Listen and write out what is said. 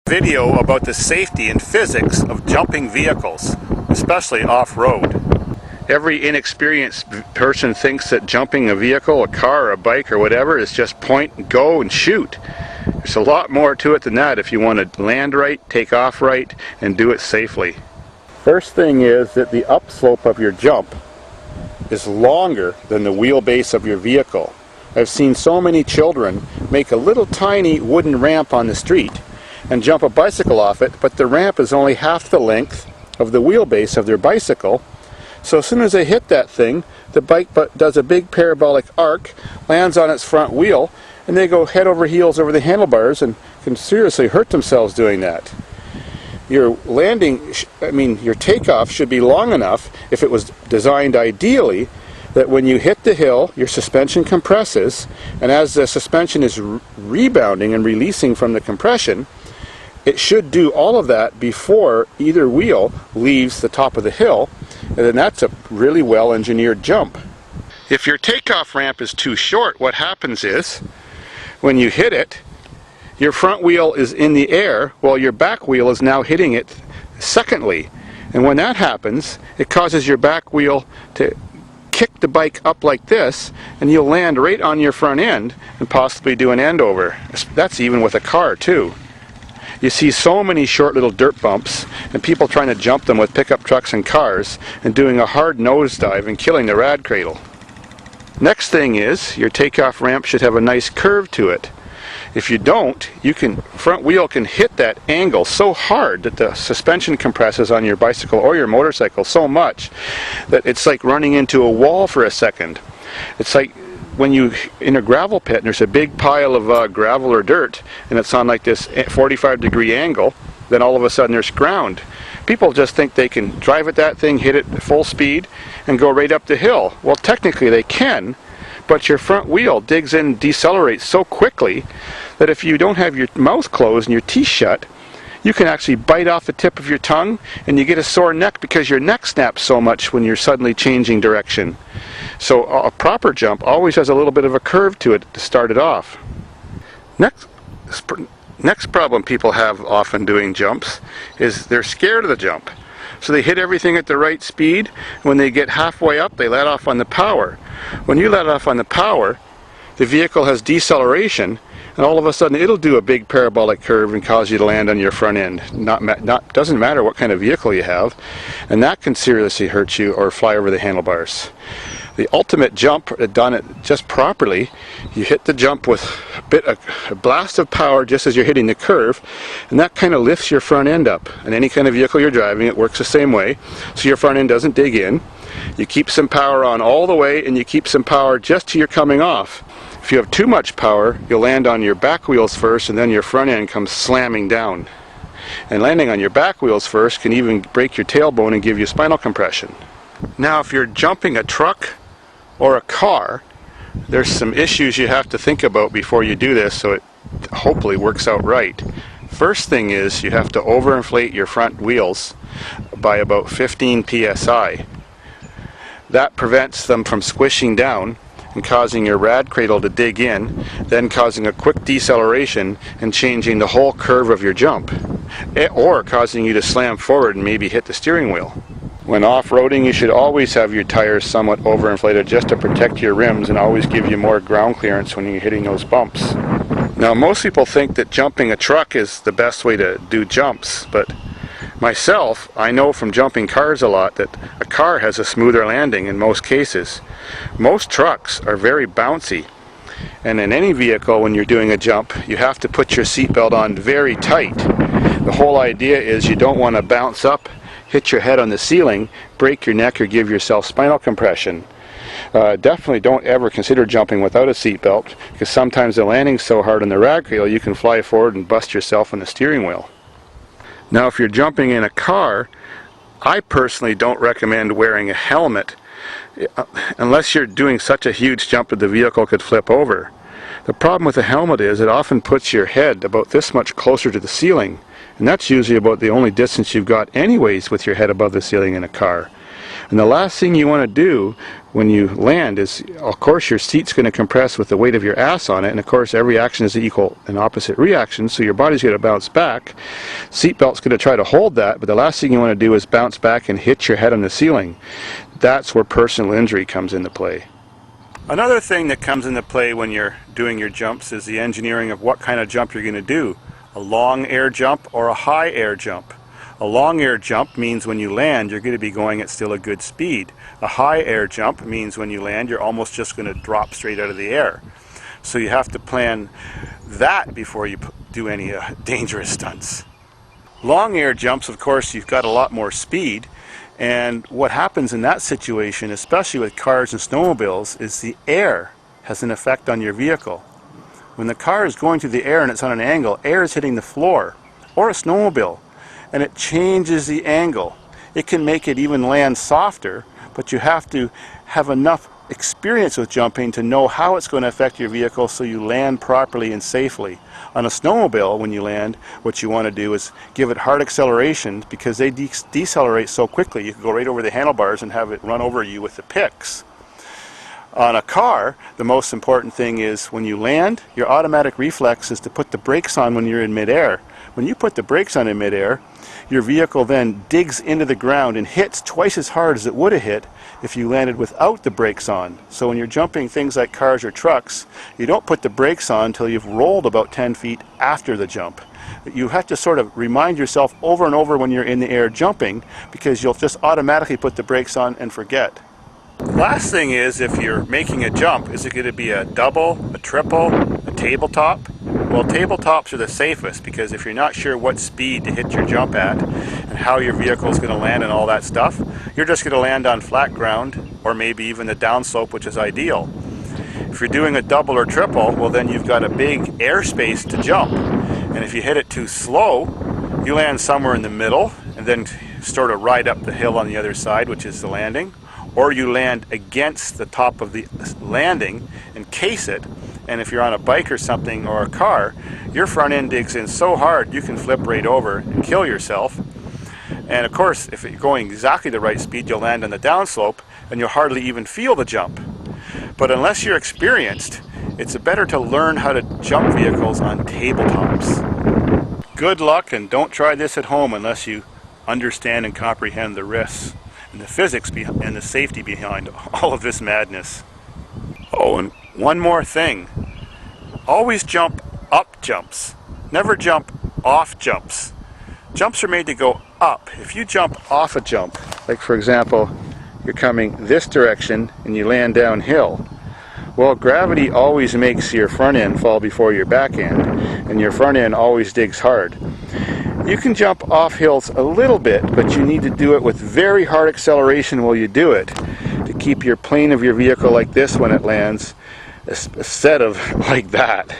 Video about the safety and physics of jumping vehicles, especially off-road. Every inexperienced person thinks that jumping a vehicle, a car, or a bike, or whatever is just point and go and shoot. There's a lot more to it than that if you want to land right, take off right, and do it safely. First thing is that the upslope of your jump is longer than the wheelbase of your vehicle. I've seen so many children make a little tiny wooden ramp on the street and jump a bicycle off it, but the ramp is only half the length of the wheelbase of their bicycle. So as soon as they hit that thing, the bike does a big parabolic arc, lands on its front wheel, and they go head over heels over the handlebars and can seriously hurt themselves doing that. Your landing, your takeoff should be long enough, if it was designed ideally, that when you hit the hill, your suspension compresses, and as the suspension is rebounding and releasing from the compression, it should do all of that before either wheel leaves the top of the hill, and then that's a really well engineered jump. If your takeoff ramp is too short, what happens is, when you hit it, your front wheel is in the air while your back wheel is now hitting it secondly. And when that happens, it causes your back wheel to kick the bike up like this, and you'll land right on your front end and possibly do an end over. That's even with a car too. You see so many short little dirt bumps and people trying to jump them with pickup trucks and cars and doing a hard nosedive and killing the rad cradle. Next thing is, your takeoff ramp should have a nice curve to it. If you don't, front wheel can hit that angle so hard that the suspension compresses on your bicycle or your motorcycle so much that it's like running into a wall for a second. It's like when you in a gravel pit and there's a big pile of gravel or dirt and it's on like this 45-degree angle, then all of a sudden there's ground. People just think they can drive at that thing, hit it at full speed, and go right up the hill. Well, technically they can, but your front wheel digs in and decelerates so quickly that if you don't have your mouth closed and your teeth shut, you can actually bite off the tip of your tongue and you get a sore neck because your neck snaps so much when you're suddenly changing direction. So a proper jump always has a little bit of a curve to it to start it off. Next problem people have often doing jumps is they're scared of the jump. So they hit everything at the right speed. When they get halfway up, they let off on the power. When you let off on the power, the vehicle has deceleration, and all of a sudden it'll do a big parabolic curve and cause you to land on your front end. Doesn't matter what kind of vehicle you have, and that can seriously hurt you or fly over the handlebars. The ultimate jump, done it just properly, you hit the jump with a blast of power just as you're hitting the curve, and that kind of lifts your front end up. And any kind of vehicle you're driving, it works the same way, so your front end doesn't dig in. You keep some power on all the way, and you keep some power just till you're coming off. If you have too much power, you'll land on your back wheels first, and then your front end comes slamming down. And landing on your back wheels first can even break your tailbone and give you spinal compression. Now, if you're jumping a truck or a car, there's some issues you have to think about before you do this so it hopefully works out right. First thing is you have to overinflate your front wheels by about 15 psi. That prevents them from squishing down and causing your rad cradle to dig in, then causing a quick deceleration and changing the whole curve of your jump, or causing you to slam forward and maybe hit the steering wheel. When off-roading, you should always have your tires somewhat overinflated just to protect your rims and always give you more ground clearance when you're hitting those bumps. Now, most people think that jumping a truck is the best way to do jumps, but myself, I know from jumping cars a lot that a car has a smoother landing in most cases. Most trucks are very bouncy, and in any vehicle when you're doing a jump, you have to put your seatbelt on very tight. The whole idea is you don't want to bounce up, hit your head on the ceiling, break your neck, or give yourself spinal compression. Definitely don't ever consider jumping without a seatbelt, because sometimes the landing's so hard on the rad cradle you can fly forward and bust yourself on the steering wheel. Now, if you're jumping in a car, I personally don't recommend wearing a helmet unless you're doing such a huge jump that the vehicle could flip over. The problem with a helmet is it often puts your head about this much closer to the ceiling, and that's usually about the only distance you've got anyways with your head above the ceiling in a car. And the last thing you want to do when you land is, of course, your seat's going to compress with the weight of your ass on it, and of course every action is equal and opposite reaction, so your body's going to bounce back. Seatbelt's going to try to hold that, but the last thing you want to do is bounce back and hit your head on the ceiling. That's where personal injury comes into play. Another thing that comes into play when you're doing your jumps is the engineering of what kind of jump you're going to do. A long air jump or a high air jump. A long air jump means when you land you're going to be going at still a good speed. A high air jump means when you land you're almost just going to drop straight out of the air. So you have to plan that before you do any dangerous stunts. Long air jumps, of course, you've got a lot more speed, and what happens in that situation, especially with cars and snowmobiles, is the air has an effect on your vehicle. When the car is going through the air and it's on an angle, air is hitting the floor, or a snowmobile, and it changes the angle. It can make it even land softer, but you have to have enough experience with jumping to know how it's going to affect your vehicle so you land properly and safely. On a snowmobile, when you land, what you want to do is give it hard acceleration, because they decelerate so quickly you can go right over the handlebars and have it run over you with the picks. On a car, the most important thing is when you land, your automatic reflex is to put the brakes on when you're in midair. When you put the brakes on in midair, your vehicle then digs into the ground and hits twice as hard as it would have hit if you landed without the brakes on. So when you're jumping things like cars or trucks, you don't put the brakes on until you've rolled about 10 feet after the jump. You have to sort of remind yourself over and over when you're in the air jumping, because you'll just automatically put the brakes on and forget. Last thing is, if you're making a jump, is it going to be a double, a triple, a tabletop? Well, tabletops are the safest, because if you're not sure what speed to hit your jump at and how your vehicle is going to land and all that stuff, you're just going to land on flat ground, or maybe even the downslope, which is ideal. If you're doing a double or triple, well then you've got a big airspace to jump, and if you hit it too slow, you land somewhere in the middle and then sort of ride up the hill on the other side, which is the landing, or you land against the top of the landing and case it. And if you're on a bike or something, or a car, your front end digs in so hard you can flip right over and kill yourself. And of course, if you're going exactly the right speed, you'll land on the downslope and you'll hardly even feel the jump. But unless you're experienced, it's better to learn how to jump vehicles on tabletops. Good luck, and don't try this at home unless you understand and comprehend the risks and the physics and the safety behind all of this madness. Oh, and one more thing. Always jump up jumps. Never jump off jumps. Jumps are made to go up. If you jump off a jump, like for example, you're coming this direction and you land downhill, well, gravity always makes your front end fall before your back end, and your front end always digs hard. You can jump off hills a little bit, but you need to do it with very hard acceleration while you do it to keep your plane of your vehicle like this when it lands, instead of like that.